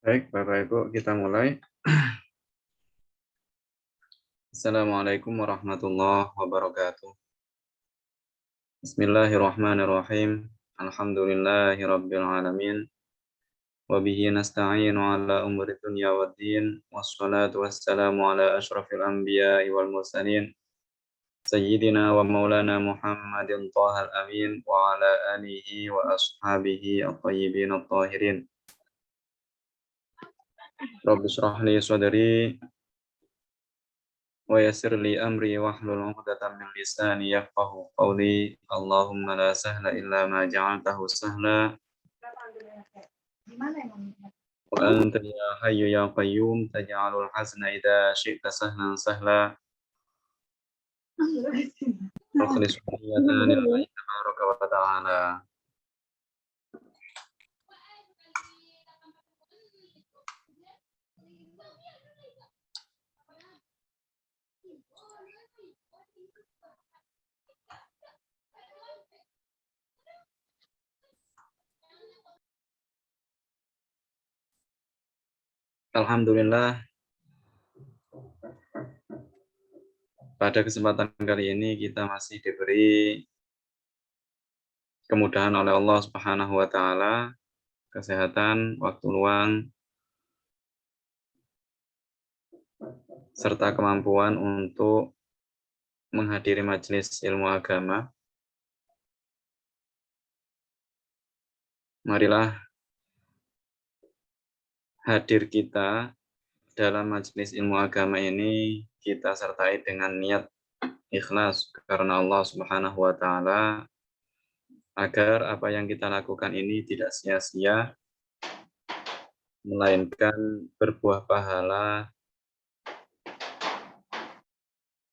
Baik, Bapak Ibu, kita mulai. Assalamualaikum warahmatullahi wabarakatuh. Bismillahirrahmanirrahim. Alhamdulillahi rabbil alamin. Wabihi nasta'inu ala umuri dunya waddin. Wassalatu wassalamu ala ashrafil anbiya'i wal mursalin. Sayyidina wa maulana Muhammadin Tahal Amin. Wa ala alihi wa ashabihi at-tayyibin at-tahirin. Rabbi shrah li sadri wa yassir li amri wahlul 'uqdatam min lisani yafqahu qawli. Allahumma la sahla illa ma ja'altahu sahla wa anta ya hayyu ya qayyum taj'alul hazna idza syi'ta sahlan sahla wa khlis niyatan lillahi tabaraka wa ta'ala. Alhamdulillah, pada kesempatan kali ini kita masih diberi kemudahan oleh Allah Subhanahu wa taala, kesehatan, waktu luang, serta kemampuan untuk menghadiri majelis ilmu agama. Marilah hadir kita dalam majelis ilmu agama ini kita sertai dengan niat ikhlas karena Allah Subhanahu wa taala, agar apa yang kita lakukan ini tidak sia-sia melainkan berbuah pahala.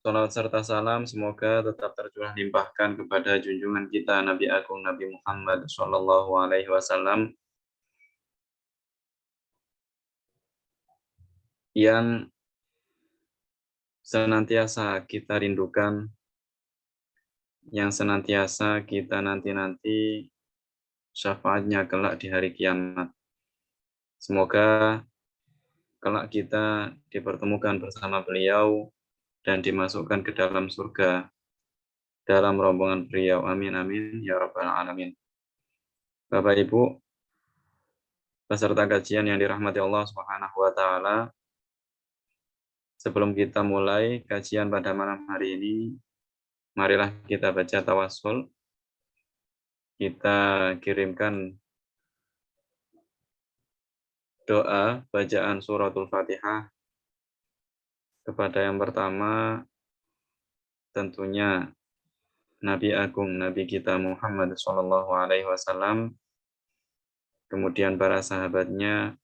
Salawat serta salam semoga tetap tercurah limpahkan kepada junjungan kita Nabi Agung Nabi Muhammad Shallallahu Alaihi Wasallam yang senantiasa kita rindukan, yang senantiasa kita nanti-nanti syafaatnya kelak di hari kiamat. Semoga kelak kita dipertemukan bersama beliau dan dimasukkan ke dalam surga dalam rombongan beliau. Amin amin ya rabbal alamin. Bapak Ibu, peserta kajian yang dirahmati Allah Subhanahu wa taala, sebelum kita mulai kajian pada malam hari ini, marilah kita baca tawassul. Kita kirimkan doa bacaan suratul Fatihah kepada yang pertama tentunya Nabi Agung Nabi kita Muhammad Shallallahu Alaihi Wasallam, kemudian para sahabatnya,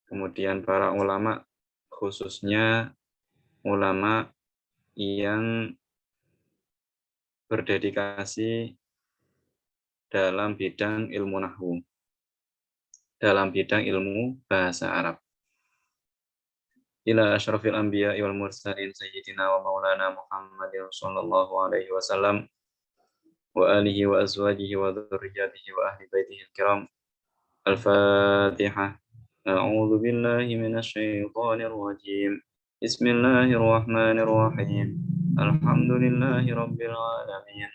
kemudian para ulama, khususnya ulama yang berdedikasi dalam bidang ilmu nahwu, dalam bidang ilmu bahasa Arab. Ila asyrafil anbiya wal mursalin sayyidina wa maulana Muhammadin sallallahu alaihi wasallam wa alihi wa azwajihi wa dzurriyyatihi wa ahli baitihi al-kiram. Al-Fatihah. A'udzu billahi minasy syaithanir rajim. Bismillahirrahmanirrahim. Alhamdulillahi rabbil alamin.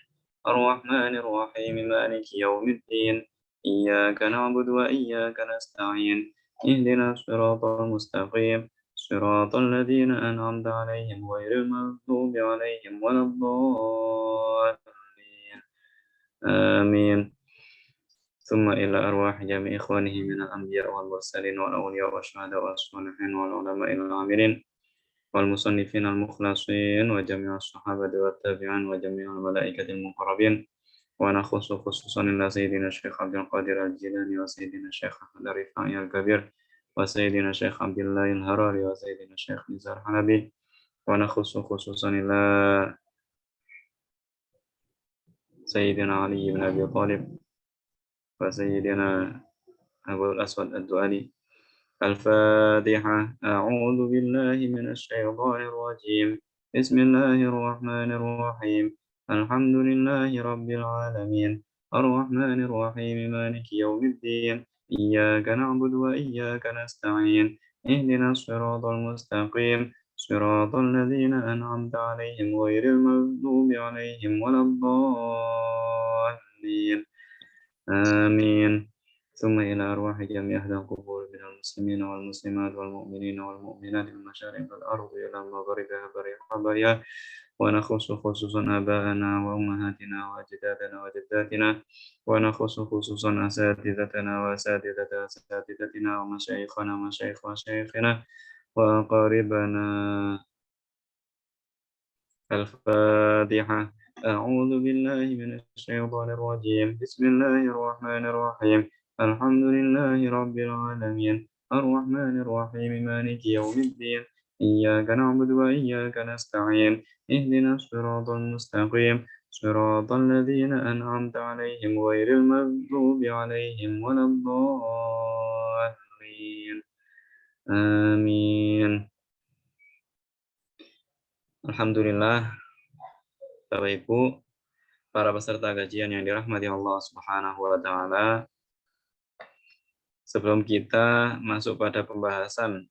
Ar-Rahmanir Rahim. Maliki yaumiddin. Iyyaka na'budu wa iyyaka nasta'in. Ihdinas siratal mustaqim. Siratal ladzina an'amta 'alaihim ghairil maghdubi 'alaihim waladdallin. Amin. ثم إلى أرواح جميع إخوانه من الأنبياء والمرسلين والأولياء والشهداء والصالحين والعلماء العاملين والمصنفين المخلصين وجميع الصحابة والتابعين وجميع الملائكة المقربين. ونخص خصوصا إلى سيدنا الشيخ عبد القادر الجيلاني وسيدنا الشيخ أحمد الرفاعي الكبير وسيدنا الشيخ عبد الله الهراري وسيدنا الشيخ نزار حلبي. ونخص خصوصا إلى سيدنا علي بن أبي طالب وسيدنا أبو الأسود الدؤلي. الفاتحة. أعوذ بالله من الشيطان الرجيم. بسم الله الرحمن الرحيم. الحمد لله رب العالمين. الرحمن الرحيم. مالك يوم الدين. إياك نعبد وإياك نستعين اهدنا الصراط المستقيم صراط الذين أنعمت عليهم غير المغضوب عليهم ولا الضالين آمين ثم إلى أرواح جميع أهل القبور من المسلمين والمسلمات والمؤمنين والمؤمنات من مشارق الأرض إلى مغاربها بريها ونخص خصوصا آباءنا وأمهاتنا وأجدادنا وجداتنا ونخص خصوصا أساتذتنا وأساتذة أساتذتنا ومشايخنا ومشايخ مشايخنا وأقاربنا الفاتحة أعوذ بالله من الشيطان الرجيم بسم الله الرحمن الرحيم الحمد لله رب العالمين الرحمن الرحيم مالك يوم الدين إياك نعبد وإياك نستعين اهدنا الصراط المستقيم صراط الذين أنعمت عليهم غير المغضوب عليهم ولا الضالين آمين. Alhamdulillah, Bapak Ibu, para peserta kajian yang dirahmati Allah Subhanahu wa taala. Sebelum kita masuk pada pembahasan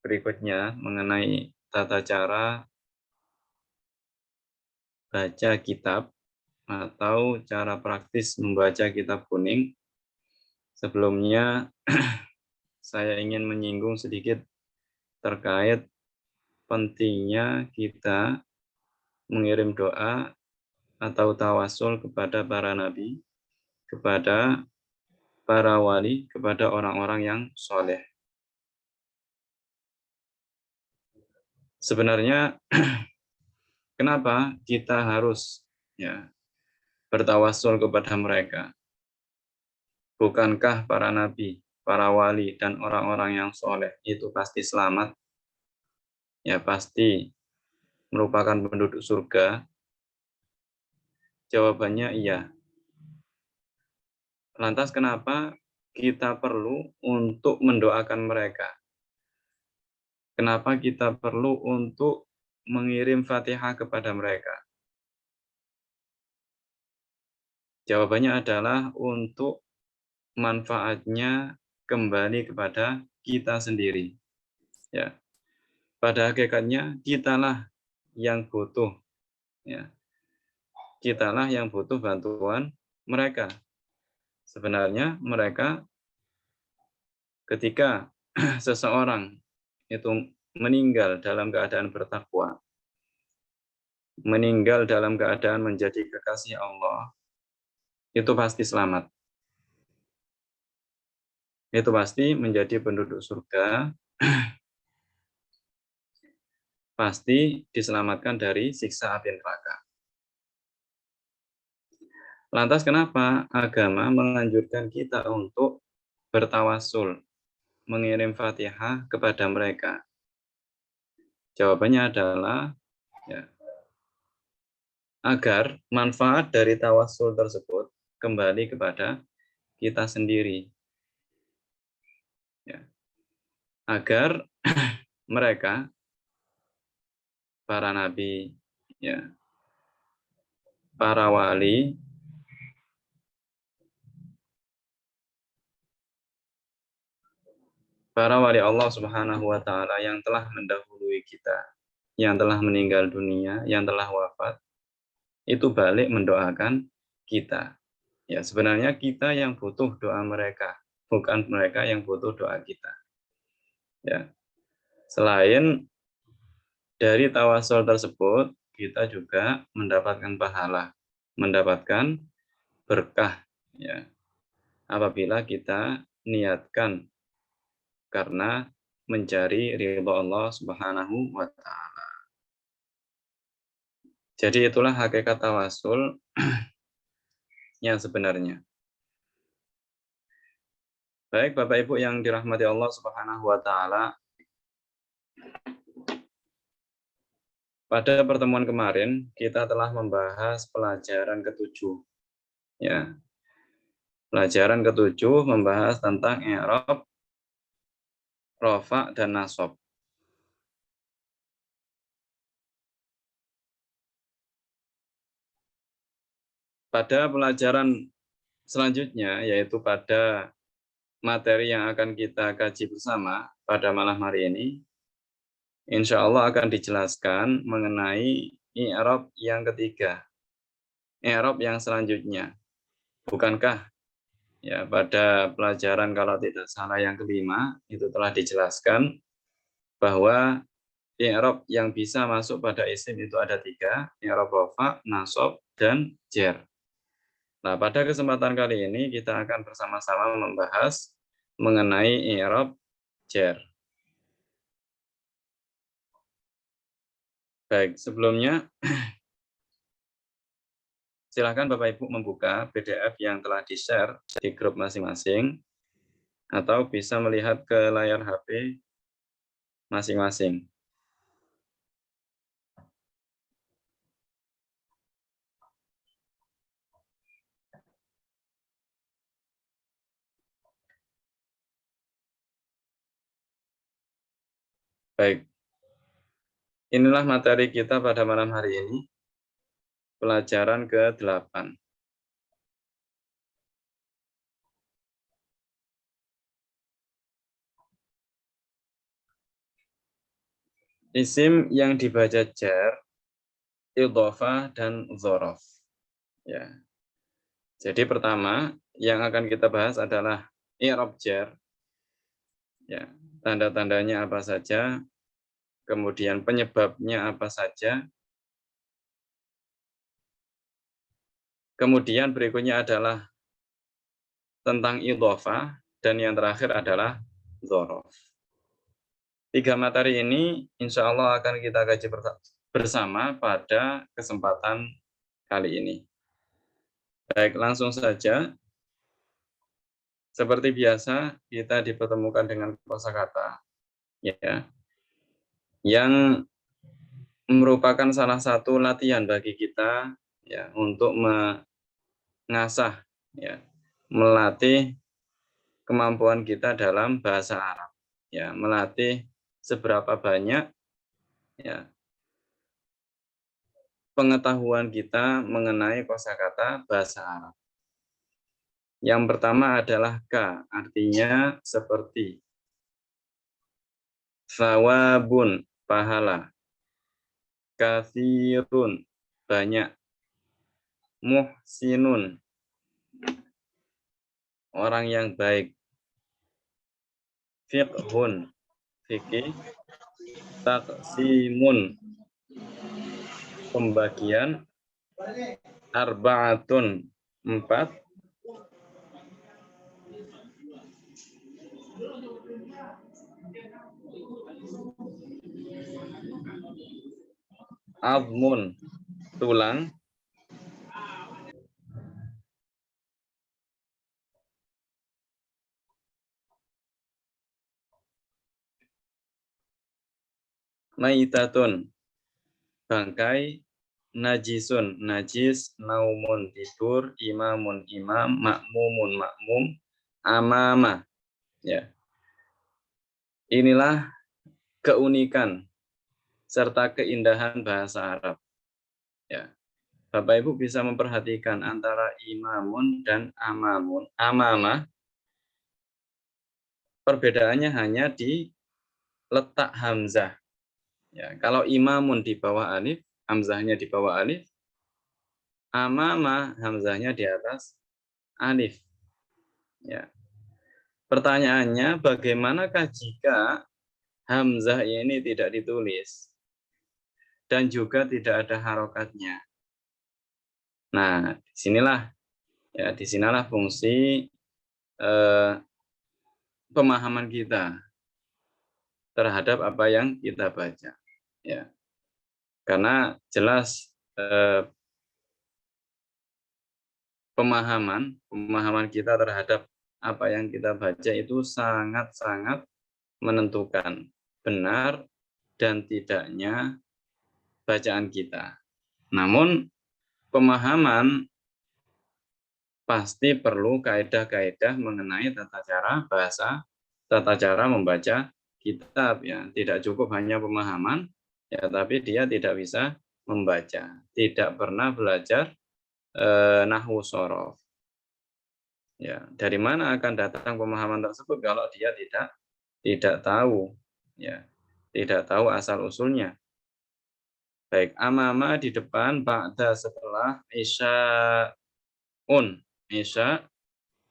berikutnya mengenai tata cara baca kitab atau cara praktis membaca kitab kuning, sebelumnya saya ingin menyinggung sedikit terkait pentingnya kita mengirim doa atau tawasul kepada para nabi, kepada para wali, kepada orang-orang yang soleh. Sebenarnya kenapa kita harus bertawasul kepada mereka? Bukankah para nabi, para wali, dan orang-orang yang soleh itu pasti selamat? Ya pasti merupakan penduduk surga? Jawabannya iya. Lantas kenapa kita perlu untuk mendoakan mereka? Kenapa kita perlu untuk mengirim Fatihah kepada mereka? Jawabannya adalah untuk manfaatnya kembali kepada kita sendiri. Ya, pada hakikatnya kitalah yang butuh, kitalah yang butuh bantuan mereka. Sebenarnya mereka ketika seseorang itu meninggal dalam keadaan bertakwa, meninggal dalam keadaan menjadi kekasih Allah, itu pasti selamat. Itu pasti menjadi penduduk surga, pasti diselamatkan dari siksa api neraka. Lantas kenapa agama menganjurkan kita untuk bertawasul, mengirim Fatihah kepada mereka? Jawabannya adalah agar manfaat dari tawasul tersebut kembali kepada kita sendiri. Agar mereka, para nabi, para wali, Allah Subhanahu wa taala yang telah mendahului kita, yang telah meninggal dunia, yang telah wafat, itu balik mendoakan kita. Ya, sebenarnya kita yang butuh doa mereka, bukan mereka yang butuh doa kita. Ya. Selain dari tawasul tersebut, kita juga mendapatkan pahala, mendapatkan berkah, apabila kita niatkan karena mencari ridha Allah Subhanahu wa taala. Jadi itulah hakikat tawasul yang sebenarnya. Baik Bapak Ibu yang dirahmati Allah Subhanahu wa taala, pada pertemuan kemarin kita telah membahas pelajaran ketujuh. Pelajaran ketujuh membahas tentang i'rab, rafa, dan nasab. Pada pelajaran selanjutnya, yaitu pada materi yang akan kita kaji bersama pada malam hari ini, insya Allah akan dijelaskan mengenai i'rab yang ketiga, i'rab yang selanjutnya. Bukankah ya pada pelajaran kalau tidak salah yang kelima itu telah dijelaskan bahwa i'rab yang bisa masuk pada isim itu ada tiga, i'rab rafa, nasab, dan jar. Nah, pada kesempatan kali ini kita akan bersama-sama membahas mengenai i'rab jar. Baik, sebelumnya silakan Bapak Ibu membuka PDF yang telah di-share di grup masing-masing atau bisa melihat ke layar HP masing-masing. Baik, inilah materi kita pada malam hari ini, pelajaran ke-8. Isim yang dibaca jar, idhofah, dan dzaraf. Ya. Jadi pertama yang akan kita bahas adalah i'rab jar. Ya, tanda-tandanya apa saja, kemudian penyebabnya apa saja. Kemudian berikutnya adalah tentang idhofah dan yang terakhir adalah dzaraf. 3 materi ini insya Allah akan kita kaji bersama pada kesempatan kali ini. Baik, langsung saja. Seperti biasa, kita dipertemukan dengan kosakata, ya, yang merupakan salah satu latihan bagi kita, ya, untuk mengasah, ya, melatih kemampuan kita dalam bahasa Arab, ya, melatih seberapa banyak, ya, pengetahuan kita mengenai kosakata bahasa Arab. Yang pertama adalah ka, artinya seperti. Sawabun, pahala. Katsirun, banyak. Muhsinun, orang yang baik. Fiqhun, fikih. Taqsimun, pembagian. Arba'atun, 4. Azmun, tulang. Maitatun, bangkai. Najisun, najis. Naumun, tidur. Imamun, imam. Makmumun, makmum. Amama, ya. Inilah keunikan serta keindahan bahasa Arab, ya. Bapak Ibu bisa memperhatikan antara imamun dan amamun. Amama, perbedaannya hanya di letak hamzah. Ya, kalau imamun di bawah alif, hamzahnya di bawah alif. Amama, hamzahnya di atas alif. Ya. Pertanyaannya, bagaimanakah jika hamzah ini tidak ditulis dan juga tidak ada harokatnya? Nah, disinilah fungsi pemahaman kita terhadap apa yang kita baca, ya. Karena jelas pemahaman kita terhadap apa yang kita baca itu sangat-sangat menentukan benar dan tidaknya bacaan kita. Namun pemahaman pasti perlu kaidah-kaidah mengenai tata cara bahasa, tata cara membaca kitab, ya. Tidak cukup hanya pemahaman, ya, tapi dia tidak bisa membaca, tidak pernah belajar nahwu shorof. Ya, dari mana akan datang pemahaman tersebut kalau dia tidak tahu, ya, tidak tahu asal usulnya. Baik, amama di depan, ba'da setelah, isya,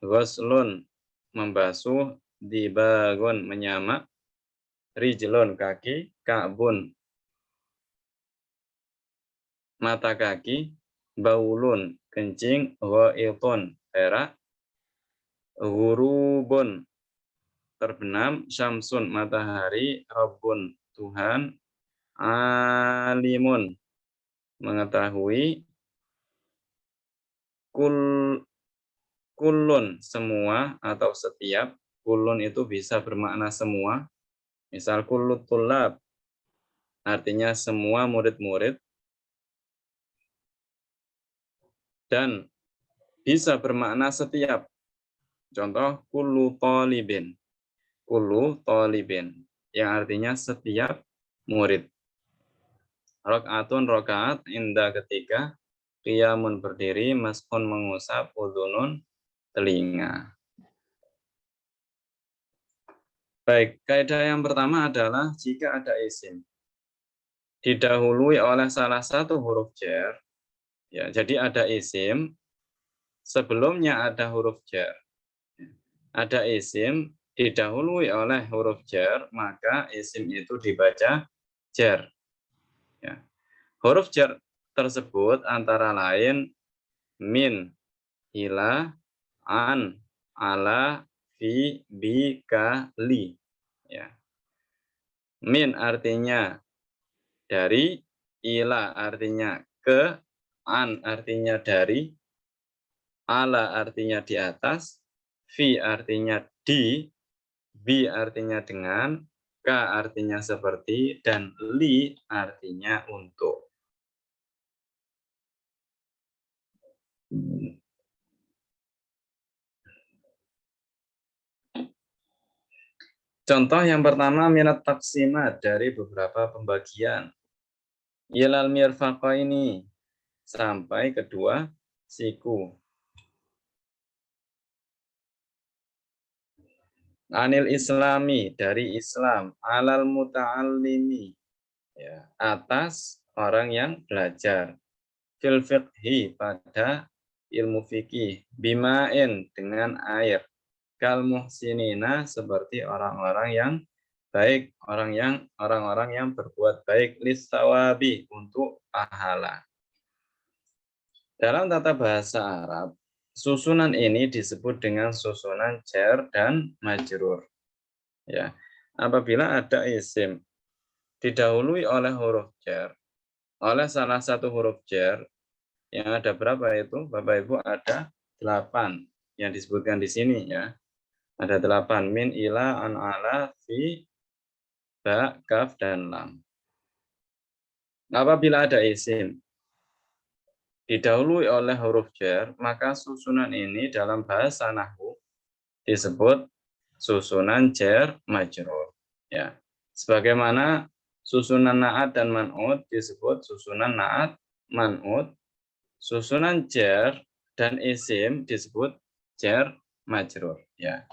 ghuslun membasuh, dibagun menyamak, rijlun kaki, ka'bun mata kaki, baulun kencing, ghaitun berak, ghurubun terbenam, syamsun matahari, rabbun Tuhan, alimun mengetahui, kul kulun semua atau setiap. Kulun itu bisa bermakna semua. Misal kullut tulab artinya semua murid-murid, dan bisa bermakna setiap. Contoh kullu talibin. Kullu talibin yang artinya setiap murid. Rakaatun rakaat, indah ketika, qiyamun berdiri, maskun mengusap, udhunun telinga. Baik, kaidah yang pertama adalah jika ada isim didahului oleh salah satu huruf jar, ya, jadi ada isim sebelumnya ada huruf jar. Ada isim didahului oleh huruf jar, maka isim itu dibaca jar. Ya. Huruf jar tersebut antara lain min, ila, an, ala, fi, bi, ka, li. Ya. Min artinya dari, ila artinya ke, an artinya dari, ala artinya di atas, fi artinya di, bi artinya dengan, ka artinya seperti, dan li artinya untuk. Contoh yang pertama, minat taksimat dari beberapa pembagian. Ilal mirfaqaini sampai kedua siku. Anil islami dari Islam, alal muta'allimi ya, atas orang yang belajar. Fil fiqhi pada ilmu fikih, bimain dengan air. Kal muhsinina seperti orang-orang yang baik, orang-orang yang berbuat baik, lisawabi untuk pahala. Dalam tata bahasa Arab, susunan ini disebut dengan susunan jar dan majrur. Ya, apabila ada isim didahului oleh huruf jar, oleh salah satu huruf jar, yang ada berapa itu? Bapak Ibu ada 8 yang disebutkan di sini ya. Ada 8, min, ila, an, ala, fi, ba, kaf, dan lam. Apabila ada isim didahului oleh huruf jar, maka susunan ini dalam bahasa nahwu disebut susunan jar majrur. Ya. Sebagaimana susunan na'at dan man'ut disebut susunan na'at man'ut, susunan jar dan isim disebut jar majrur. Ya.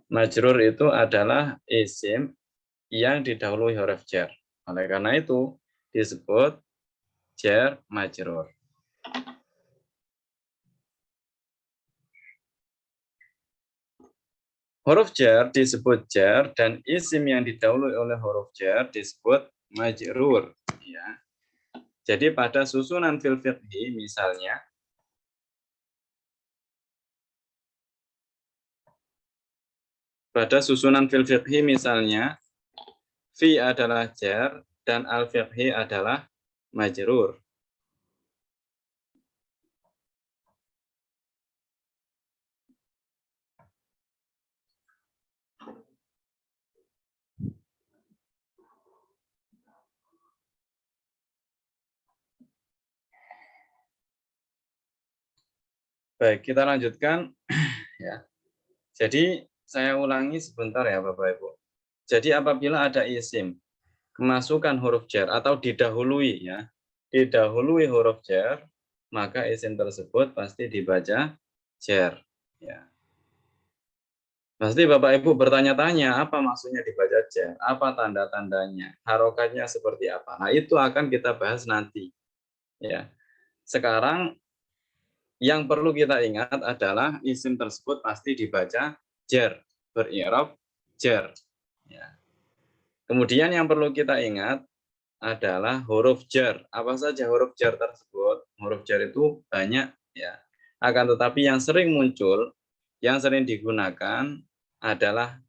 Majrur itu adalah isim yang didahului huruf jar. Oleh karena itu disebut jar majrur. Huruf jar disebut jar dan isim yang didahului oleh huruf jar disebut majrur. Ya. Jadi pada susunan fil fiqhi misalnya fi adalah jar dan al-fiqhi adalah majrur. Baik, kita lanjutkan ya. Jadi saya ulangi sebentar ya Bapak Ibu. Jadi apabila ada isim kemasukan huruf jar atau didahului ya, didahului huruf jar, maka isim tersebut pasti dibaca jar ya. Pasti Bapak Ibu bertanya-tanya, apa maksudnya dibaca jar? Apa tanda-tandanya? Harokatnya seperti apa? Nah, itu akan kita bahas nanti. Ya. Sekarang yang perlu kita ingat adalah isim tersebut pasti dibaca jar, beri'rab jar. Ya. Kemudian yang perlu kita ingat adalah huruf jar. Apa saja huruf jar tersebut? Huruf jar itu banyak ya. Akan tetapi yang sering muncul, yang sering digunakan adalah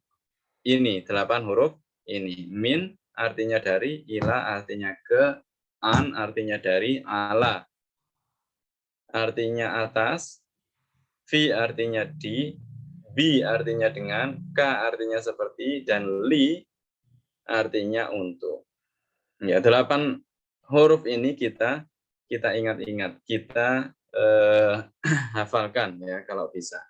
ini 8 huruf ini. Min artinya dari, ila artinya ke, an artinya dari, ala artinya atas, fi artinya di, bi artinya dengan, ka artinya seperti, dan li artinya untuk. Ya, 8 huruf ini kita ingat-ingat, kita hafalkan ya kalau bisa.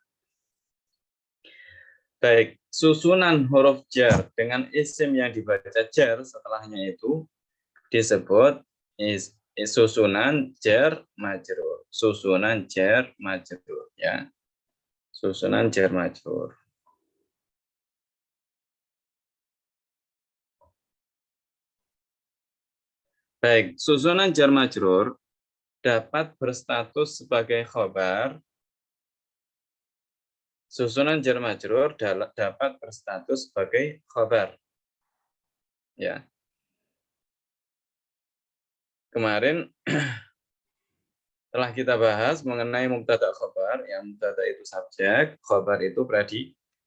Baik, susunan huruf jar dengan isim yang dibaca jar setelahnya itu disebut susunan jar majrur. Susunan jar majrur ya. Susunan jar majrur. Baik, susunan jar majrur dapat berstatus sebagai khobar. Susunan jar majrur dapat berstatus sebagai khobar. Ya. Kemarin telah kita bahas mengenai mubtada khobar, yang mubtada itu subjek, khobar itu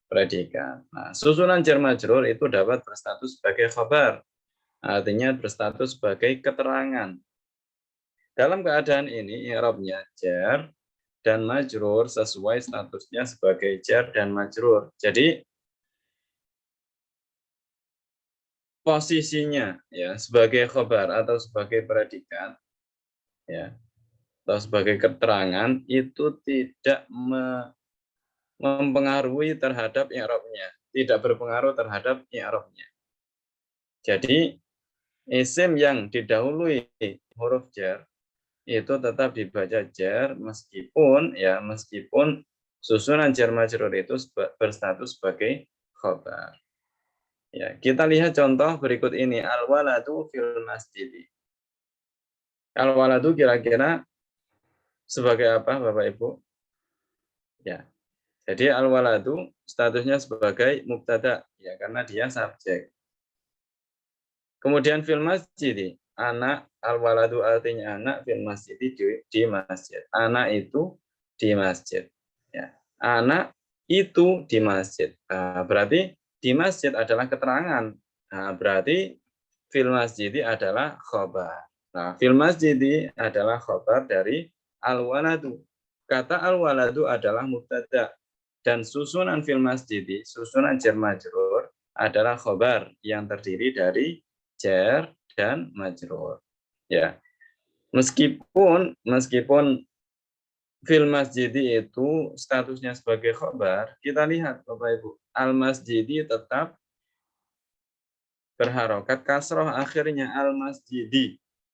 predikat. Nah, susunan jar majrur itu dapat berstatus sebagai khobar, artinya berstatus sebagai keterangan. Dalam keadaan ini, i'rabnya jar dan majrur sesuai statusnya sebagai jar dan majrur. Jadi posisinya ya sebagai khobar atau sebagai predikat ya atau sebagai keterangan itu tidak mempengaruhi terhadap i'rabnya, tidak berpengaruh terhadap i'rabnya. Jadi isim yang didahului huruf jar itu tetap dibaca jar meskipun susunan jar majrur itu berstatus sebagai khobar. Ya, kita lihat contoh berikut ini, al-waladu fil masjid. Al-waladu kira-kira sebagai apa Bapak Ibu? Ya. Jadi al-waladu statusnya sebagai mubtada ya karena dia subjek. Kemudian fil masjid, anak al-waladu artinya anak, fil masjid di masjid. Anak itu di masjid. Ya. Anak itu di masjid. Nah, berarti di masjid adalah keterangan. Nah, berarti fil masjid adalah khobar. Nah, fil masjid adalah khobar dari al-waladu. Kata al-waladu adalah mubtada dan susunan fil masjid, susunan jar majrur adalah khobar yang terdiri dari jar dan majrur. Ya. Meskipun fil masjid itu statusnya sebagai khobar, kita lihat Bapak Ibu, al masjid tetap berharokat kasroh akhirnya al masjid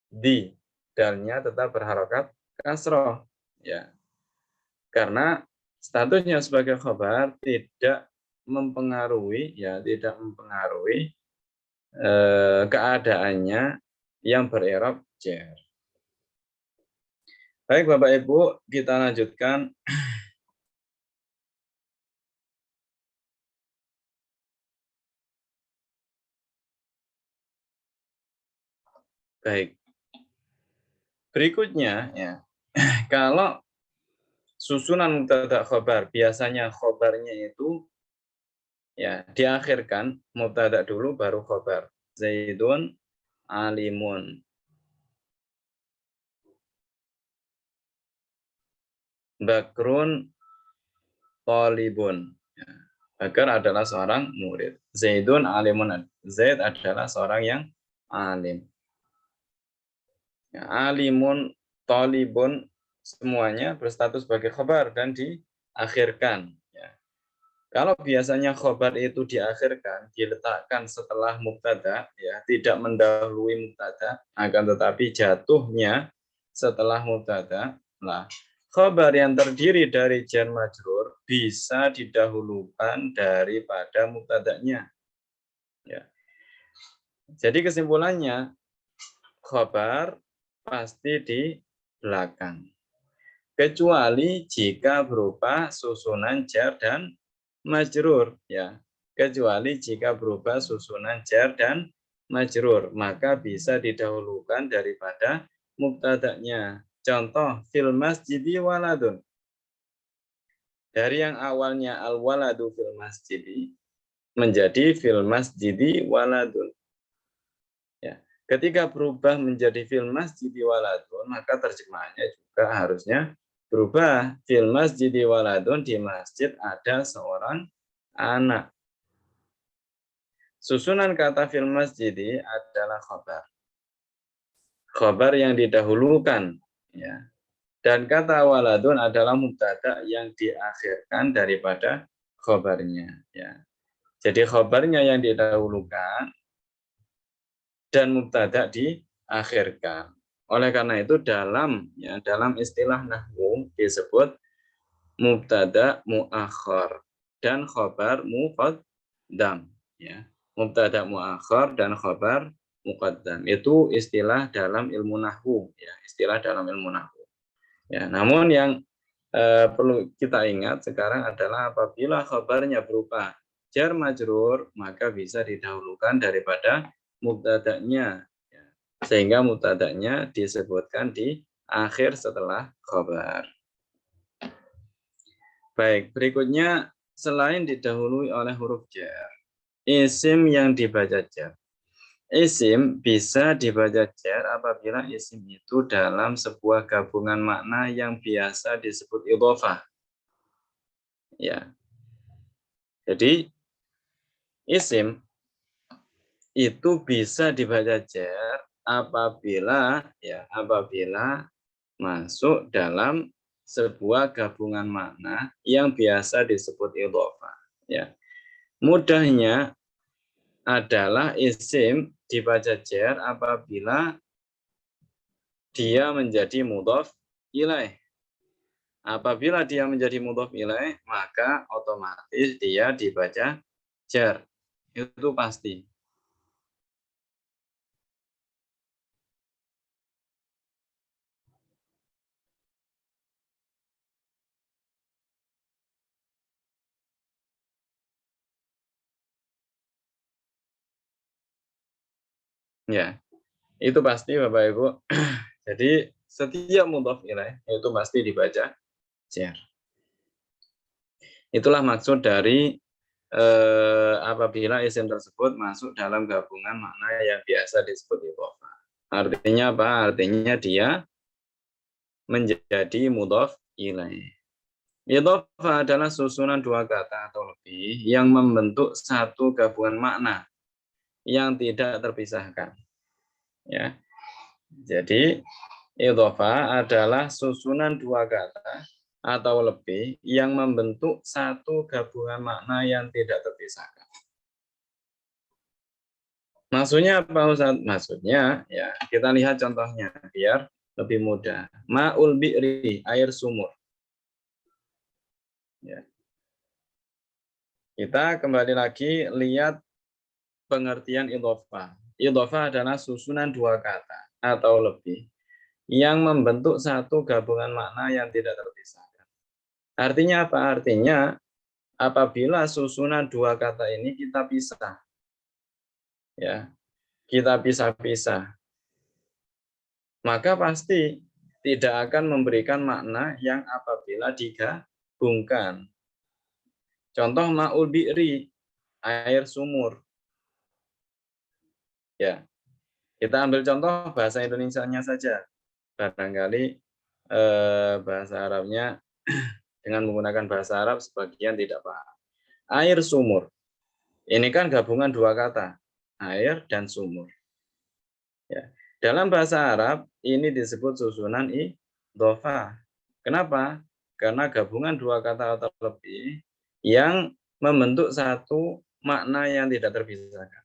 di dalnya tetap berharokat kasroh ya karena statusnya sebagai khobar tidak mempengaruhi keadaannya yang ber'irab jar. Baik Bapak Ibu, kita lanjutkan. Baik. Berikutnya ya. Kalau susunan mubtada khobar, biasanya khobarnya itu ya diakhirkan mubtada dulu baru khobar. Zaidun alimun. Bakrun talibun. Bakar adalah seorang murid. Zaidun alimun. Zaid adalah seorang yang alim. Ya, alimun, talibun, semuanya berstatus sebagai khobar dan diakhirkan. Ya. Kalau biasanya khobar itu diakhirkan, diletakkan setelah mubtada, ya, tidak mendahului mubtada, akan tetapi jatuhnya setelah mubtada, lah Khobar yang terdiri dari jar majrur bisa didahulukan daripada mubtada'nya. Ya. Jadi kesimpulannya, khobar pasti di belakang. Kecuali jika berupa susunan jar dan majrur. Ya. Kecuali jika berupa susunan jar dan majrur, maka bisa didahulukan daripada mubtada'nya. Contoh, fil masjidi waladun. Dari yang awalnya al-waladu fil masjidi menjadi fil masjidi waladun. Ya. Ketika berubah menjadi fil masjidi waladun, maka terjemahannya juga harusnya berubah. Fil masjidi waladun, di masjid ada seorang anak. Susunan kata fil masjidi adalah khobar. Khobar yang didahulukan. Ya. Dan kata waladun adalah mubtada yang diakhirkan daripada khobarnya. Ya. Jadi khobarnya yang didahulukan dan mubtada diakhirkan. Oleh karena itu dalam istilah nahwu disebut mubtada muakhar dan khobar muqaddam. Ya. Mubtada muakhar dan khobar muqaddam itu istilah dalam ilmu nahwu. Ya. Istilah dalam ilmu nahwu. Ya. Namun yang perlu kita ingat sekarang adalah apabila khobarnya berupa jar majrur, maka bisa didahulukan daripada mubtada'nya. Sehingga mubtada'nya disebutkan di akhir setelah khobar. Baik, berikutnya selain didahului oleh huruf jar, isim yang dibaca jar. Isim bisa dibaca jar apabila isim itu dalam sebuah gabungan makna yang biasa disebut idhofah. Ya. Jadi isim itu bisa dibaca jar apabila masuk dalam sebuah gabungan makna yang biasa disebut idhofah. Ya. Mudahnya adalah isim dibaca jar apabila dia menjadi mudhof ilaih. Apabila dia menjadi mudhof ilaih, maka otomatis dia dibaca jar. Itu pasti. Ya, itu pasti Bapak Ibu. Jadi setiap mudhof ilaih itu pasti dibaca jar. Itulah maksud dari apabila isim tersebut masuk dalam gabungan makna yang biasa disebut idhofah. Artinya apa? Artinya dia menjadi mudhof ilaih. Idhofah adalah susunan dua kata atau lebih yang membentuk satu gabungan makna yang tidak terpisahkan. Ya. Jadi idhofah adalah susunan dua kata atau lebih yang membentuk satu gabungan makna yang tidak terpisahkan. Maksudnya apa Ustaz? Maksudnya ya kita lihat contohnya biar lebih mudah. Ma'ul bi'ri, air sumur. Ya. Kita kembali lagi lihat pengertian idhofah. Idhofah adalah susunan dua kata atau lebih yang membentuk satu gabungan makna yang tidak terpisahkan. Artinya apa? Artinya apabila susunan dua kata ini kita pisah, ya, kita pisah-pisah, maka pasti tidak akan memberikan makna yang apabila digabungkan. Contoh ma'ul bi'ri, air sumur. Ya, kita ambil contoh bahasa Indonesianya saja. Barangkali bahasa Arabnya dengan menggunakan bahasa Arab sebagian tidak paham. Air sumur. Ini kan gabungan dua kata, air dan sumur. Ya. Dalam bahasa Arab ini disebut susunan idhofah. Kenapa? Karena gabungan dua kata atau lebih yang membentuk satu makna yang tidak terpisahkan.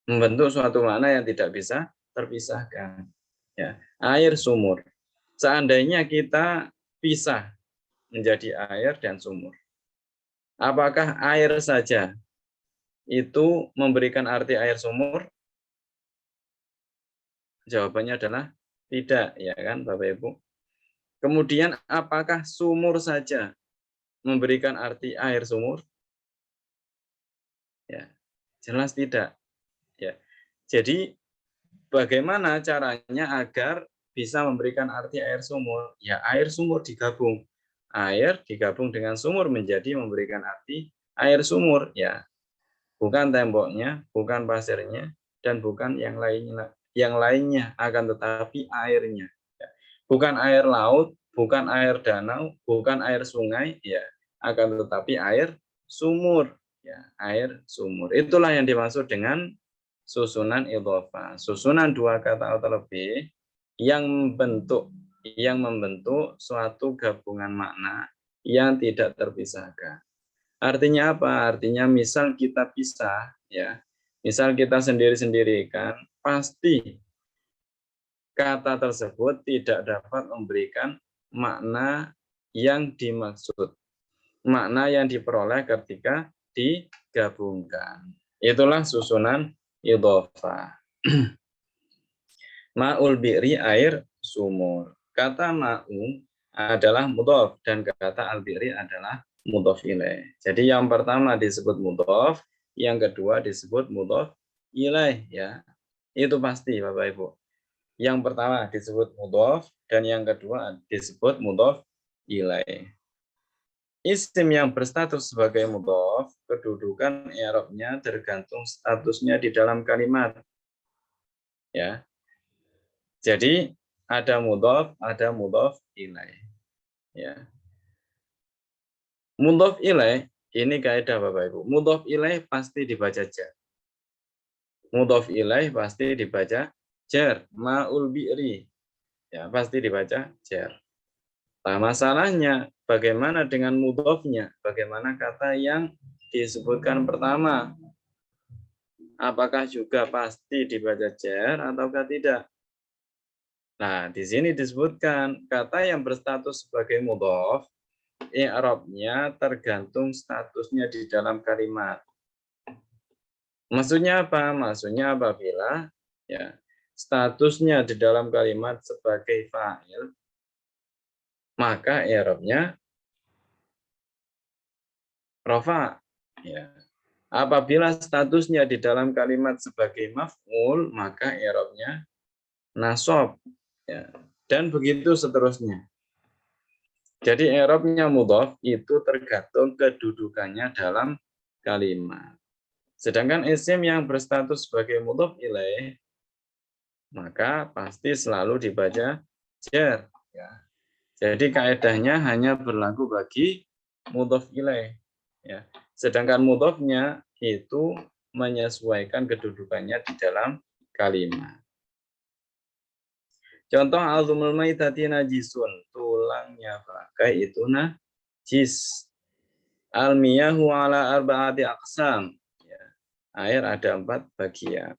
Membentuk suatu makna yang tidak bisa terpisahkan. Ya. Air sumur. Seandainya kita pisah menjadi air dan sumur, apakah air saja itu memberikan arti air sumur? Jawabannya adalah tidak, ya kan Bapak Ibu. Kemudian apakah sumur saja memberikan arti air sumur? Ya, jelas tidak. Ya. Jadi bagaimana caranya agar bisa memberikan arti air sumur? Ya, air sumur digabung. Air digabung dengan sumur menjadi memberikan arti air sumur. Ya, bukan temboknya, bukan pasirnya, dan bukan yang lainnya, akan tetapi airnya. Ya. Bukan air laut, bukan air danau, bukan air sungai, ya, akan tetapi air sumur. Ya, air sumur. Itulah yang dimaksud dengan susunan idhofah. Susunan dua kata atau lebih yang membentuk suatu gabungan makna yang tidak terpisahkan. Artinya apa? Artinya misal kita pisah, ya. Misal kita sendiri-sendiri kan, pasti kata tersebut tidak dapat memberikan makna yang dimaksud. Makna yang diperoleh ketika digabungkan. Itulah susunan idhofah. Ma'ul bi'ri air sumur. Kata ma'u adalah mudhof dan kata al-bi'ri adalah mudhof ilaih. Jadi yang pertama disebut mudhof, yang kedua disebut mudhof ilaih, ya. Itu pasti Bapak Ibu. Yang pertama disebut mudhof dan yang kedua disebut mudhof ilaih. Isim yang berstatus sebagai mudhof, kedudukan i'rabnya tergantung statusnya di dalam kalimat. Ya. Jadi ada mudhof ilaih. Ya. Mudhof ilaih ini kaidah Bapak Ibu. Mudhof ilaih pasti dibaca jar. Mudhof ilaih pasti dibaca jar. Ma'ul bi'ri. Ya, pasti dibaca jar. Nah, masalahnya bagaimana dengan mudhofnya? Bagaimana kata yang disebutkan pertama? Apakah juga pasti dibaca jar ataukah tidak? Nah, di sini disebutkan kata yang berstatus sebagai mudhof, i'rabnya tergantung statusnya di dalam kalimat. Maksudnya apa? Maksudnya apabila ya statusnya di dalam kalimat sebagai fa'il, maka i'rabnya rafa. Ya. Apabila statusnya di dalam kalimat sebagai maf'ul, maka i'rabnya nasab. Ya. Dan begitu seterusnya. Jadi i'rabnya mudhof itu tergantung kedudukannya dalam kalimat. Sedangkan isim yang berstatus sebagai mudhof ilaih maka pasti selalu dibaca jar. Ya. Jadi kaedahnya hanya berlaku bagi mudhof ilaih. Ya. Sedangkan mudhofnya itu menyesuaikan kedudukannya di dalam kalimat. Contoh al-dhumul maitati najisun, tulangnya pakai itu najis. Al-miyahu ala arba'ati aqsam. Ya. Air ada 4 bagian.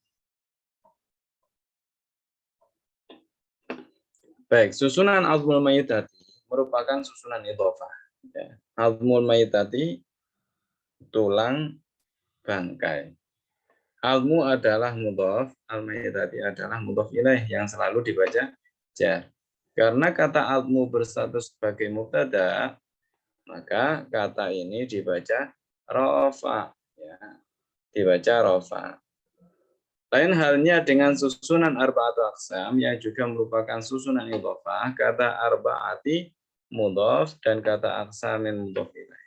Baik, susunan al-dhumul maitati merupakan susunan idhofah. Ya. Al-dhumul maitati tulang bangkai. Almu adalah mudhof, al-maitati adalah mudhof ilaih yang selalu dibaca jar. Karena kata almu berstatus sebagai mubtada, maka kata ini dibaca rofa, ya, dibaca rofa. Lain halnya dengan susunan arba'atu aqsam yang juga merupakan susunan idhofah, kata arba'ati mudhof dan kata aqsamin mudhof ilaih.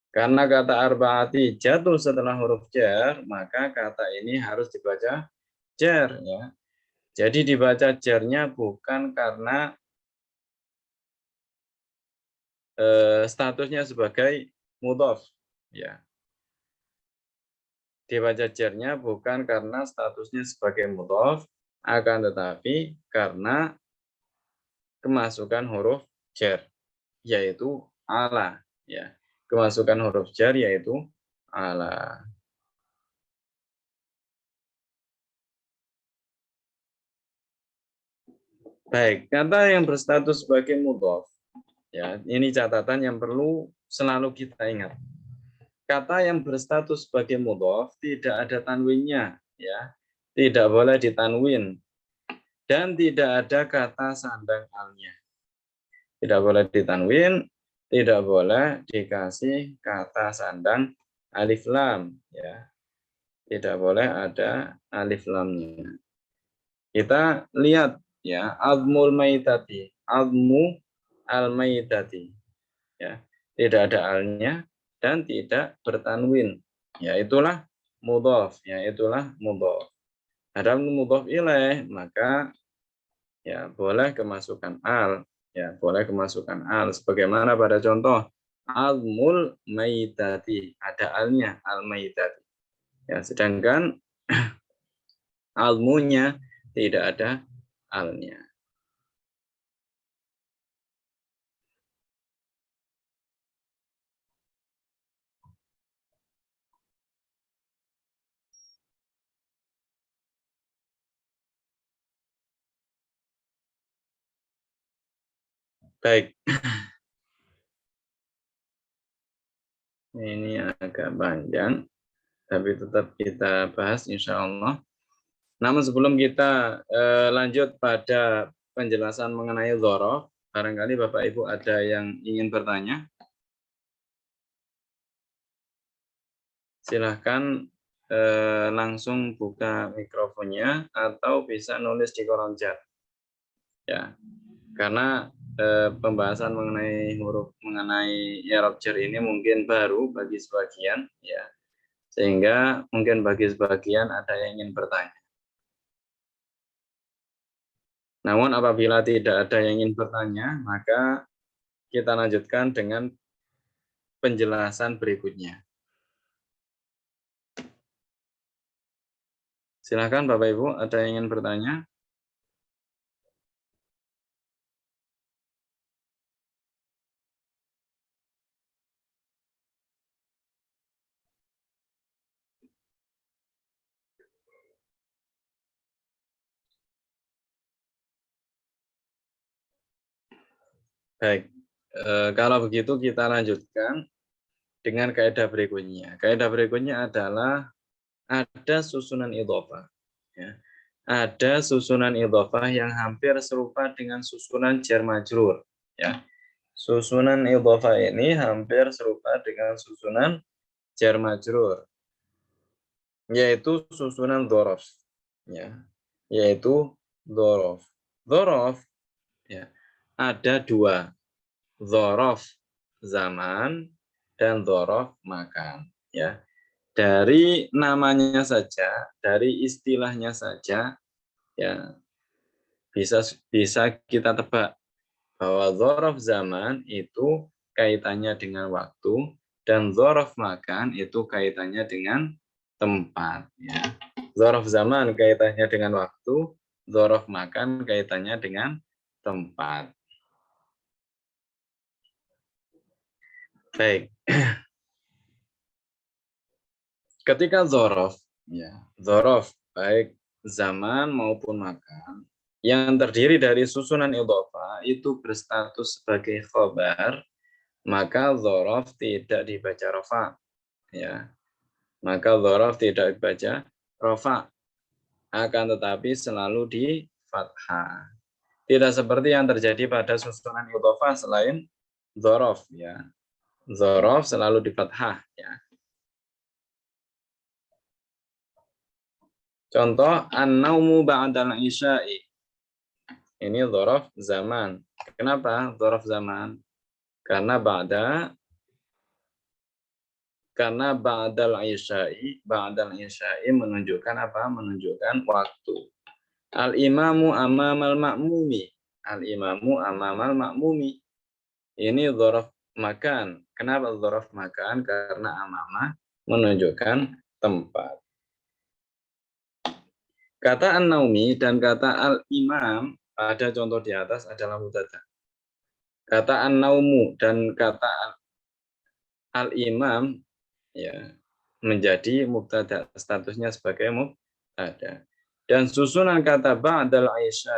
Karena kata arba'ati jatuh setelah huruf jar, maka kata ini harus dibaca jar, ya. Jadi dibaca jarnya bukan karena statusnya sebagai mudhof, ya. Dibaca jarnya bukan karena statusnya sebagai mudhof, akan tetapi karena kemasukan huruf jar, yaitu ala, ya. Kemasukan huruf jar yaitu ala. Baik, kata yang berstatus sebagai mudhof. Ya, ini catatan yang perlu selalu kita ingat. Kata yang berstatus sebagai mudhof tidak ada tanwinnya, ya. Tidak boleh ditanwin dan tidak ada kata sandang alnya. Tidak boleh ditanwin, tidak boleh dikasih kata sandang alif lam, ya. Tidak boleh ada alif lamnya. Kita lihat ya, azmul maitati, azmu al maitati, ya. Tidak ada alnya dan tidak bertanwin. Ya itulah mudhof, ya itulah mudhof. Ada mudhof ilaih, maka ya boleh kemasukan al, ya boleh kemasukan al sebagaimana pada contoh almul maitati, ada alnya al maitati, ya sedangkan almunya tidak ada alnya. Baik, ini agak panjang tapi tetap kita bahas insya Allah. Namun sebelum kita lanjut pada penjelasan mengenai dzaraf, barangkali Bapak Ibu ada yang ingin bertanya. Silahkan langsung buka mikrofonnya atau bisa nulis di kolom chat. Ya, karena pembahasan mengenai huruf mengenai i'rab jar ini mungkin baru bagi sebagian, ya, sehingga mungkin bagi sebagian ada yang ingin bertanya. Namun apabila tidak ada yang ingin bertanya, maka kita lanjutkan dengan penjelasan berikutnya. Silakan Bapak Ibu, ada yang ingin bertanya? Baik, kalau begitu kita lanjutkan dengan kaidah berikutnya. Kaidah berikutnya adalah ada susunan idhofah. Ya. Ada susunan idhofah yang hampir serupa dengan susunan jar majrur. Ya. Susunan idhofah ini hampir serupa dengan susunan jar majrur, yaitu susunan dzaraf. Ya. Yaitu dzaraf. Dzaraf ya, ada dua, dzaraf zaman dan dzaraf makan. Ya. Dari namanya saja, dari istilahnya saja, ya bisa bisa kita tebak bahwa dzaraf zaman itu kaitannya dengan waktu dan dzaraf makan itu kaitannya dengan tempat. Ya. Dzaraf zaman kaitannya dengan waktu, dzaraf makan kaitannya dengan tempat. Baik. Ketika dzaraf, ya, dzaraf baik zaman maupun makan yang terdiri dari susunan idhofah itu berstatus sebagai khobar, maka dzaraf tidak dibaca rafa, ya. Maka dzaraf tidak dibaca rafa, akan tetapi selalu di fathah. Tidak seperti yang terjadi pada susunan idhofah selain dzaraf, ya. Dzaraf selalu di fathah, ya. Contoh an-naumu ba'dal isya'i. Ini dzaraf zaman. Kenapa dzaraf zaman? Karena ba'dal isya'i menunjukkan apa? Menunjukkan waktu. Al-imamu amamal ma'mumi. Al-imamu amamal ma'mumi. Ini dzaraf makan. Kenapa dzaraf makan? Karena amamah menunjukkan tempat. Kata an-naumi dan kata al-imam pada contoh di atas adalah mubtada. Kata an-naumu dan kata al-imam ya menjadi mubtada, statusnya sebagai mubtada. Dan susunan kata ba'dal isya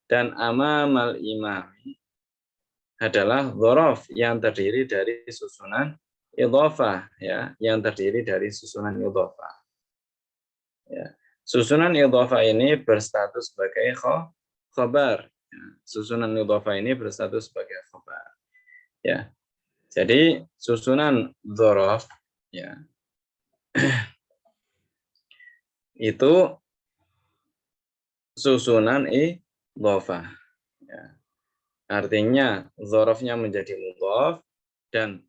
Dan amamal imami adalah dzaraf yang terdiri dari susunan idhofah, ya, yang terdiri dari susunan idhofah. Ya. Susunan idhofah ini berstatus sebagai khabar. Ya. Susunan idhofah ini berstatus sebagai khabar. Ya. Jadi susunan dzaraf, ya, itu susunan idhofah. Ya. Artinya dzarafnya menjadi mudhaf dan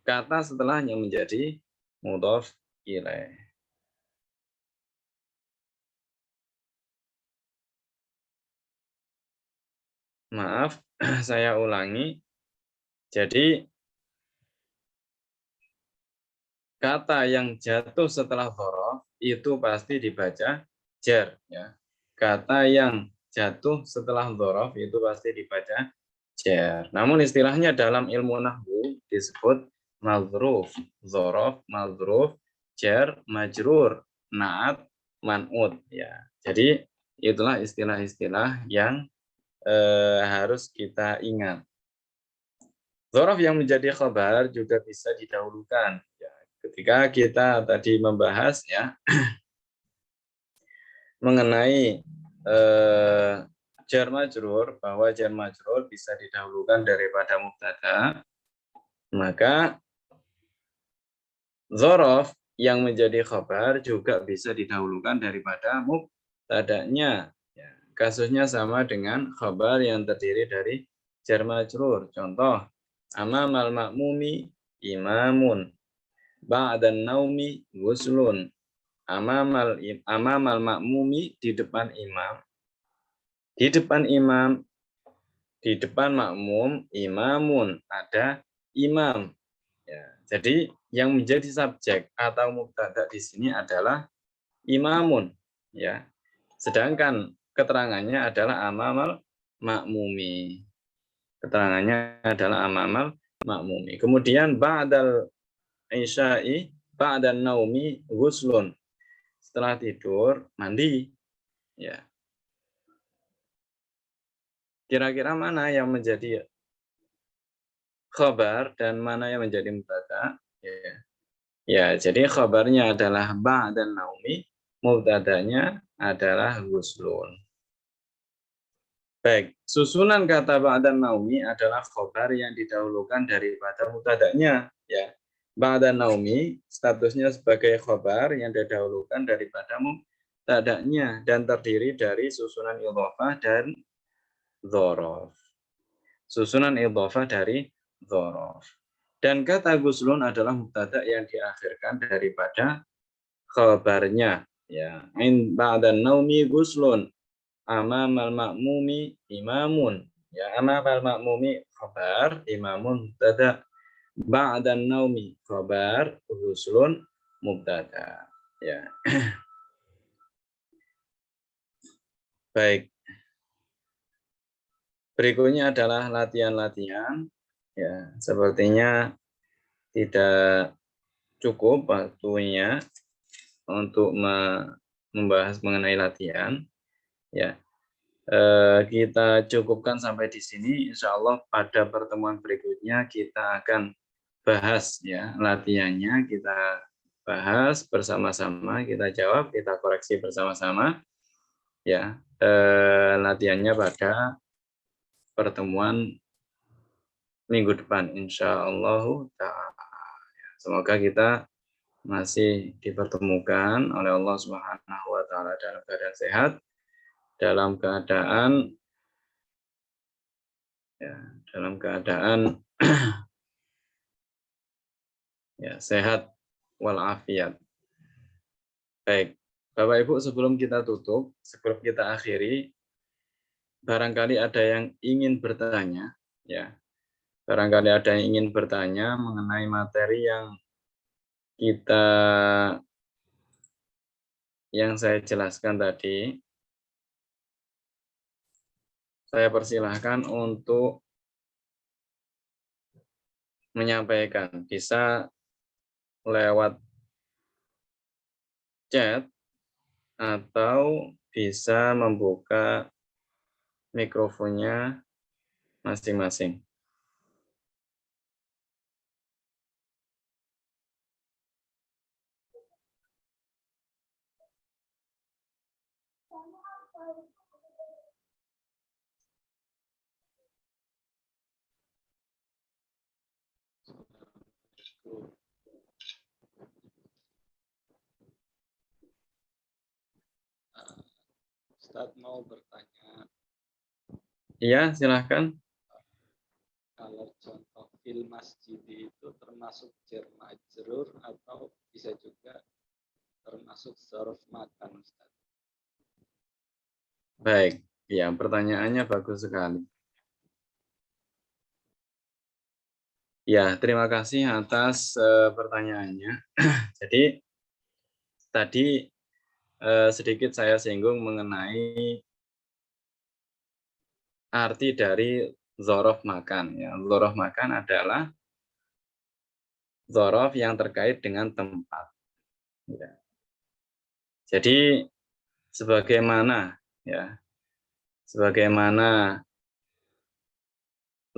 kata setelahnya menjadi mudhaf ilaih. Maaf, saya ulangi. Jadi kata yang jatuh setelah dzaraf itu pasti dibaca jar, ya. Kata yang jatuh setelah dzaraf itu pasti dibaca jar. Namun istilahnya dalam ilmu nahwu disebut madzruf, dzaraf, madzruf, jar, majrur, naat, man'ut, ya. Jadi itulah istilah-istilah yang harus kita ingat. Dzaraf yang menjadi khabar juga bisa didahulukan. Ya, ketika kita tadi membahas, ya, mengenai jar majrur, bahwa jar majrur bisa didahulukan daripada mubtada, maka dzaraf yang menjadi khabar juga bisa didahulukan daripada mubtadanya. Ya, kasusnya sama dengan khabar yang terdiri dari jar majrur. Contoh, amamal ma'mumi imamun, ba'dan naumi guslun. Amamal ma'mumi di depan imam, di depan imam, di depan makmum, imamun, ada imam. Ya, jadi yang menjadi subjek atau mubtada di sini adalah imamun, ya. Sedangkan keterangannya adalah amamal makmumi. Keterangannya adalah amamal makmumi. Kemudian ba'dal isya'i ba'dan naumi ghuslun. Setelah tidur mandi, ya. Kira-kira mana yang menjadi khabar dan mana yang menjadi mubtada? Ya. Ya, jadi khabarnya adalah ba'dan naumi, mubtadanya adalah ghuslun. Baik, susunan kata ba'dan naumi adalah khabar yang didahulukan daripada mubtadanya, ya. Ba'dan naumi statusnya sebagai khabar yang didahulukan daripada mubtadanya dan terdiri dari susunan idhofah dan dzaraf. Susunan idhofah dari dzaraf. Dan kata guslun adalah mubtada yang diakhirkan daripada khabarnya, ya. In ba'dan naumi guslun, amamal ma'mumi imamun, ya. Amamal ma'mumi khabar, imamun mubtada, ba'dan naumi khabar, guslun mubtada, ya. Baik, berikutnya adalah latihan-latihan, ya. Sepertinya tidak cukup waktunya untuk membahas mengenai latihan, ya. Kita cukupkan sampai di sini. Insya Allah pada pertemuan berikutnya kita akan bahas, ya, latihannya. Kita bahas bersama-sama, kita jawab, kita koreksi bersama-sama, ya. Latihannya pada pertemuan minggu depan, insya Allah. Semoga kita masih dipertemukan oleh Allah Subhanahu wa taala dalam keadaan sehat, dalam keadaan, ya, dalam keadaan ya, sehat walafiat. Baik, Bapak Ibu, sebelum kita tutup, sebelum kita akhiri, barangkali ada yang ingin bertanya, ya. Barangkali ada yang ingin bertanya mengenai materi kita yang saya jelaskan tadi. Saya persilahkan untuk menyampaikan, bisa lewat chat atau bisa membuka mikrofonnya masing-masing. Ustadz mau bertanya. Iya, silahkan. Kalau contoh fil masjid itu termasuk jar majrur atau bisa juga termasuk zarf makan, Ustaz? Baik, ya pertanyaannya bagus sekali. Ya, terima kasih atas pertanyaannya. Jadi tadi sedikit saya singgung mengenai arti dari zorof makan. Ya, zorof makan adalah zorof yang terkait dengan tempat. Ya. Jadi sebagaimana ya, sebagaimana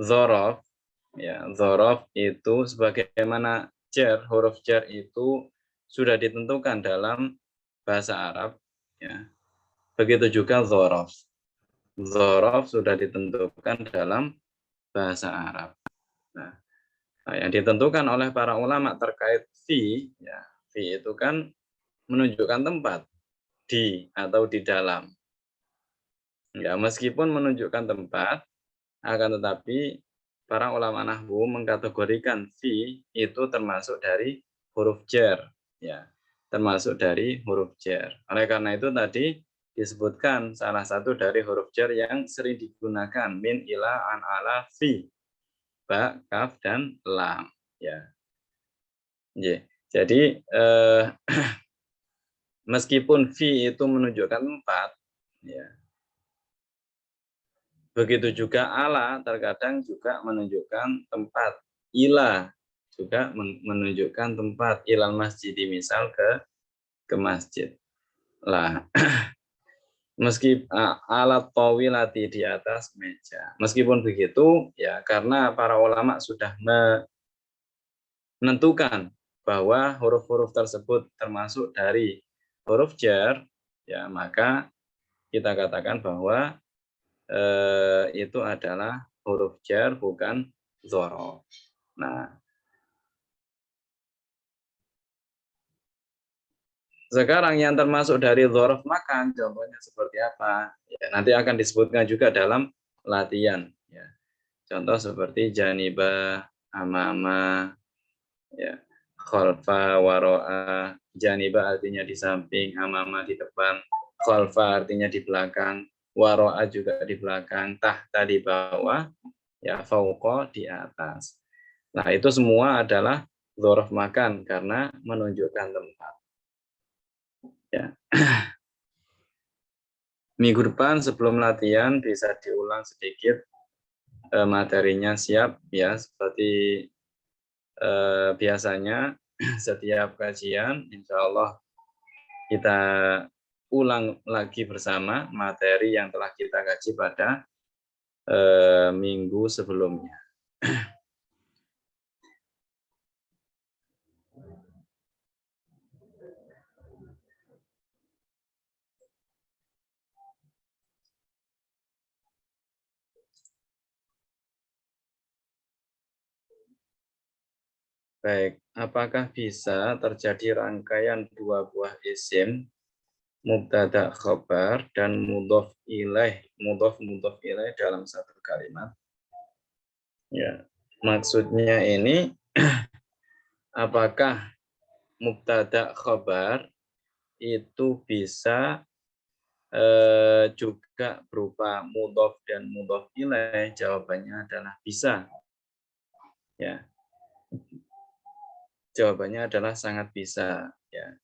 zorof ya, zorof itu sebagaimana jar, huruf jar itu sudah ditentukan dalam bahasa Arab. Ya. Begitu juga zorof. Zorof sudah ditentukan dalam bahasa Arab. Nah, yang ditentukan oleh para ulama terkait fi, ya, fi itu kan menunjukkan tempat di atau di dalam. Ya, meskipun menunjukkan tempat, akan tetapi para ulama nahwu mengkategorikan fi itu termasuk dari huruf jar, ya, termasuk dari huruf jar. Oleh karena itu tadi disebutkan salah satu dari huruf jar yang sering digunakan min, ila, an, ala, fi, ba, kaf, dan lam. Ya. Jadi meskipun fi itu menunjukkan tempat, ya, begitu juga ala terkadang juga menunjukkan tempat. Ila juga menunjukkan tempat. Ilal masjid misal ke masjid. Lah, meski alat tawilati di atas meja. Meskipun begitu, ya karena para ulama sudah menentukan bahwa huruf-huruf tersebut termasuk dari huruf jar, ya maka kita katakan bahwa itu adalah huruf jar bukan dzorof. Nah, sekarang yang termasuk dari dzorof makan, contohnya seperti apa? Ya, nanti akan disebutkan juga dalam latihan. Ya. Contoh seperti janibah, amama, ya, khalfa, waro'a. Janibah artinya di samping, amama di depan, khalfa artinya di belakang, waro'a juga di belakang, tahta di bawah, ya, fauqa di atas. Nah, itu semua adalah dzorof makan karena menunjukkan tempat. Ya. Minggu depan sebelum latihan bisa diulang sedikit materinya siap ya seperti biasanya setiap kajian insya Allah kita ulang lagi bersama materi yang telah kita kaji pada minggu sebelumnya. Baik, apakah bisa terjadi rangkaian dua buah isim mubtada khabar dan mudhof ilaih dalam satu kalimat? Ya, maksudnya ini apakah mubtada khabar itu bisa juga berupa mudhof dan mudhof ilaih? Jawabannya adalah bisa. Ya, jawabannya adalah sangat bisa. Ya.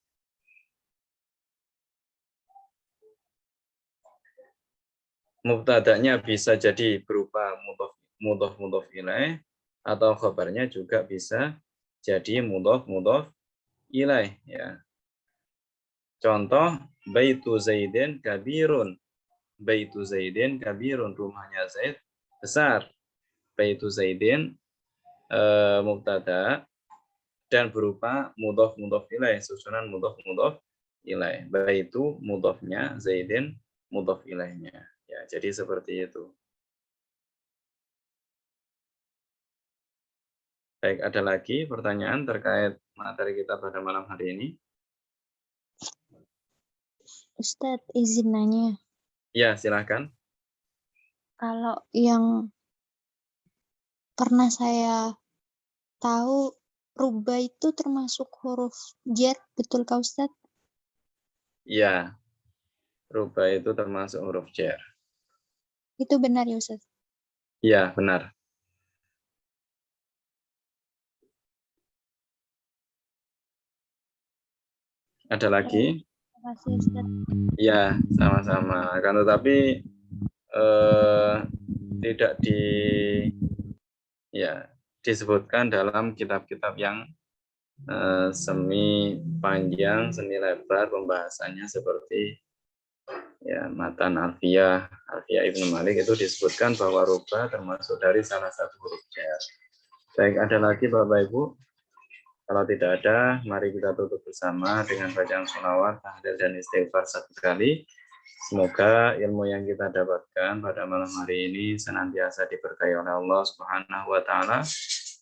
Mubtadanya bisa jadi berupa mudhof ilaih atau khabarnya juga bisa jadi mudhof ilaih. Ya. Contoh baitu Zaidin kabirun. baitu Zaidin kabirun, rumahnya Zaid besar. Baitu Zaidin mubtada dan berupa mudhof ilaih, susunan mudhof ilaih. Baitu mudhofnya, Zaidin mudhof ilaihnya. Ya, jadi seperti itu. Baik, ada lagi pertanyaan terkait materi kita pada malam hari ini? Ustadz, izin nanya. Ya, silakan. Kalau yang pernah saya tahu, ruba itu termasuk huruf jar, betulkah Ustadz? Ya, ruba itu termasuk huruf jar. Itu benar ya Ustadz? Ya, benar. Ada lagi? Terima kasih Ustadz. Ya, sama-sama. Kan tetapi tidak disebutkan dalam kitab-kitab yang semi panjang, semi lebar pembahasannya seperti ya matan Alfiyah Ibnu Malik itu disebutkan bahwa ruba termasuk dari salah satu huruf jar. Baik, ada lagi Bapak Ibu? Kalau tidak ada, mari kita tutup bersama dengan bacaan sholawat, tahlil dan istighfar satu kali. Semoga ilmu yang kita dapatkan pada malam hari ini senantiasa diberkahi oleh Allah Subhanahu wa taala,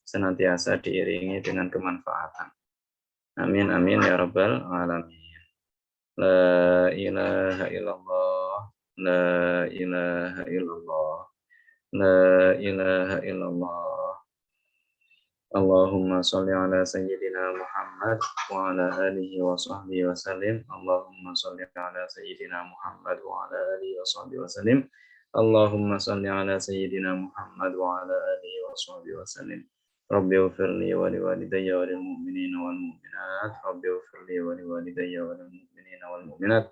senantiasa diiringi dengan kemanfaatan. Amin amin ya rabbal alamin. La ilaha illallah, la ilaha illallah, la ilaha illallah. Allahumma sholli ala sayyidina Muhammad wa ala alihi wa sahbihi wa sallim. Allahumma sholli ala sayyidina Muhammad wa ala alihi wa sahbihi wa sallim. Allahumma sholli ala sayyidina Muhammad wa ala alihi wa sahbihi wa sallim. Rabbi ighfirli wa liwalidayya wa lil mu'minina wal mu'minat. Rabbi ighfirli wa liwalidayya wa lil mu'minina wal mu'minat.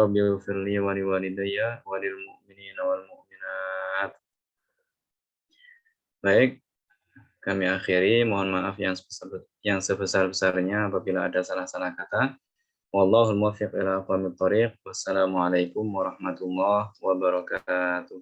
Rabbi ighfirli wa liwalidayya wa lil mu'minina wal mu'minat. Baik, kami akhiri, mohon maaf yang sebesar-besarnya apabila ada salah-salah kata. Wallahul muwaffiq ila aqwamit thoriq. Wassalamualaikum warahmatullahi wabarakatuh.